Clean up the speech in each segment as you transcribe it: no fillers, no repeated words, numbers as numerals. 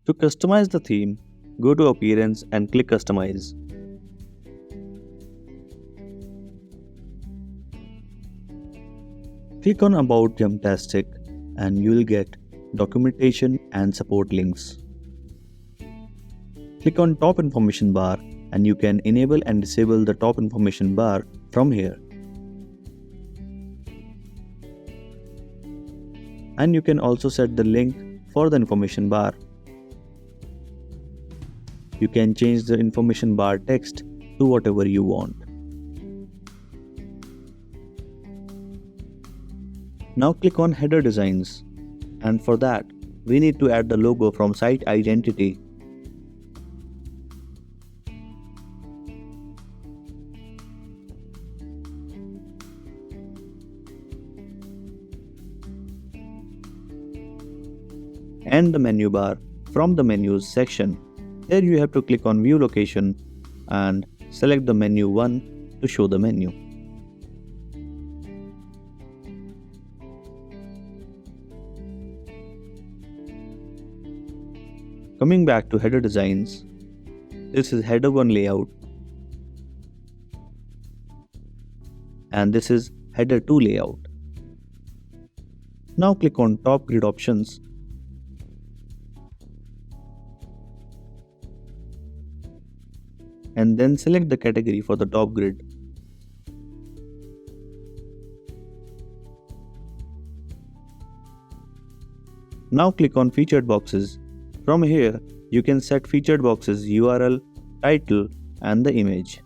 To customize the theme, go to Appearance and click Customize. Click on About Yumtastic and you will get documentation and support links. Click on Top Information Bar and you can enable and disable the top information bar from here. And you can also set the link for the information bar. You can change the information bar text to whatever you want. Now click on Header Designs, and for that we need to add the logo from site identity. And the menu bar from the menus section. Here you have to click on View Location and select the menu 1 to show the menu. Coming back to header designs, this is header 1 layout and this is header 2 layout. Now click on top grid options and then select the category for the top grid. Now click on featured boxes. From here, you can set featured boxes URL, title and the image.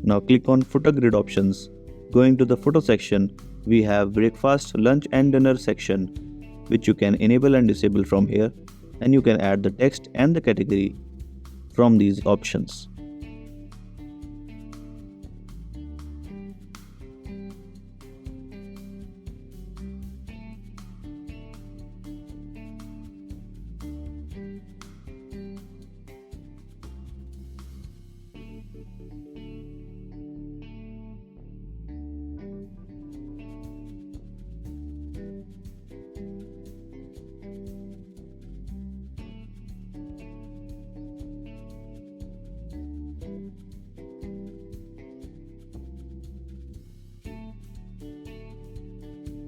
Now click on footer grid options. Going to the footer section, we have breakfast, lunch and dinner section, which you can enable and disable from here, and you can add the text and the category from these options.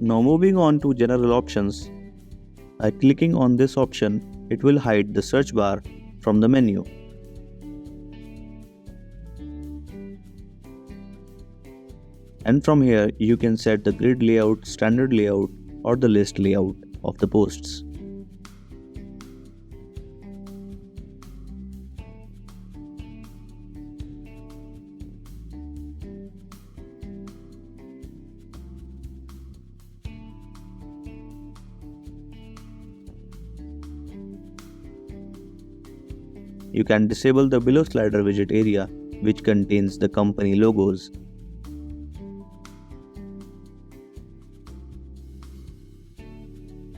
Now moving on to general options. By clicking on this option, it will hide the search bar from the menu. And from here you can set the grid layout, standard layout or the list layout of the posts. You can disable the below slider widget area, which contains the company logos.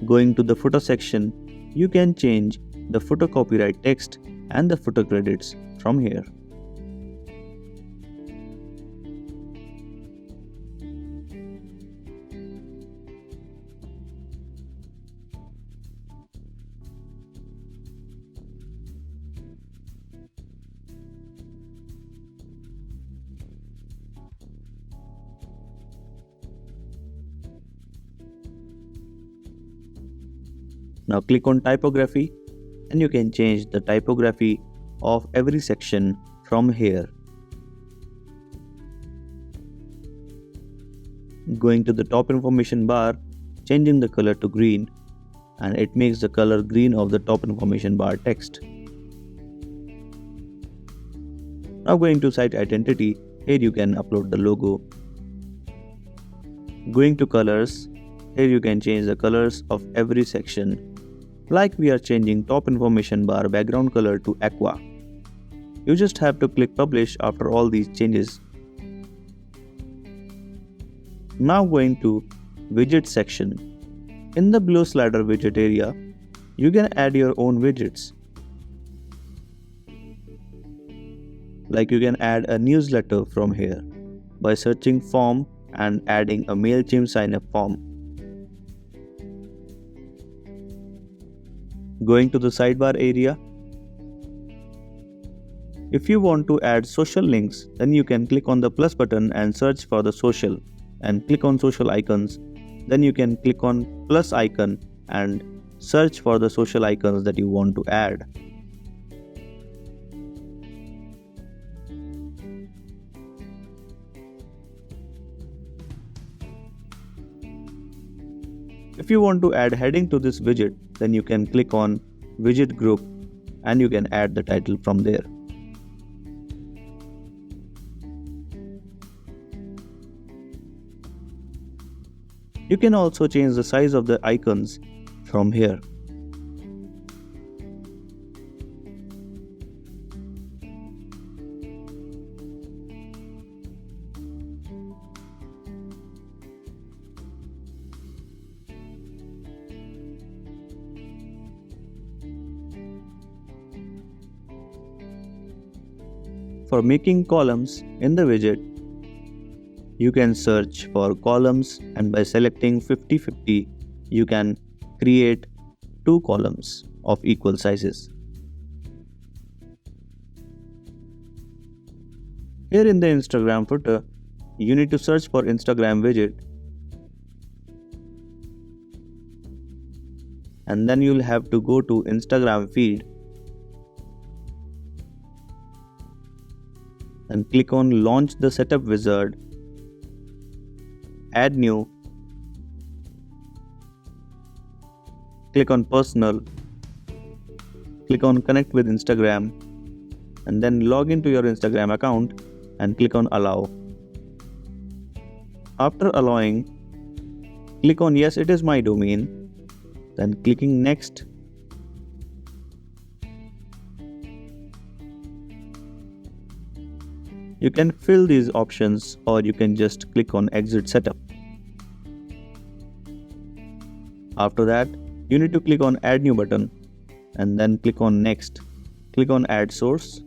Going to the footer section, you can change the footer copyright text and the footer credits from here. Now click on typography and you can change the typography of every section from here. Going to the top information bar, changing the color to green, and it makes the color green of the top information bar text. Now going to site identity, here you can upload the logo. Going to colors, here you can change the colors of every section. Like we are changing top information bar background color to aqua. You just have to click publish after all these changes. Now going to widget section. In the below slider widget area, you can add your own widgets. Like you can add a newsletter from here by searching form and adding a MailChimp sign-up form. Going to the sidebar area. If you want to add social links, then you can click on the plus button and search for the social and click on social icons. Then you can click on plus icon and search for the social icons that you want to add. If you want to add heading to this widget, then you can click on widget group and you can add the title from there. You can also change the size of the icons from here. For making columns in the widget, you can search for columns and by selecting 50-50, you can create 2 columns of equal sizes. Here in the Instagram footer, you need to search for Instagram widget and then you'll have to go to Instagram feed and click on launch the setup wizard, add new, click on personal, click on connect with Instagram and then log into your Instagram account and click on allow. After allowing, click on yes, it is my domain, then clicking next. You can fill these options or you can just click on exit setup. After that, you need to click on add new button and then click on next. Click on add source,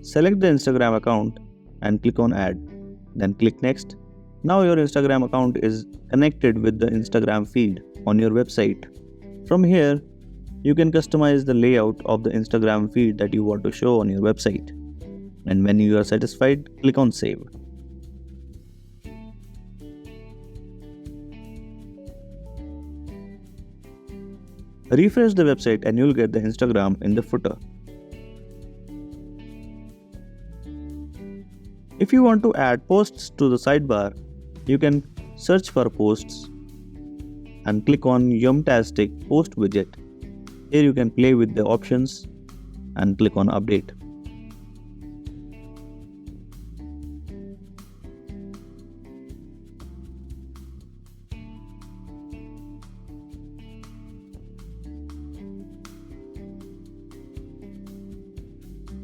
select the Instagram account and click on add, then click next. Now your Instagram account is connected with the Instagram feed on your website. From here, you can customize the layout of the Instagram feed that you want to show on your website. And when you are satisfied, click on save. Refresh the website and you'll get the Instagram in the footer. If you want to add posts to the sidebar, you can search for posts and click on Yumtastic post widget. Here you can play with the options and click on update.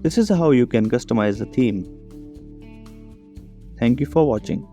This is how you can customize the theme. Thank you for watching.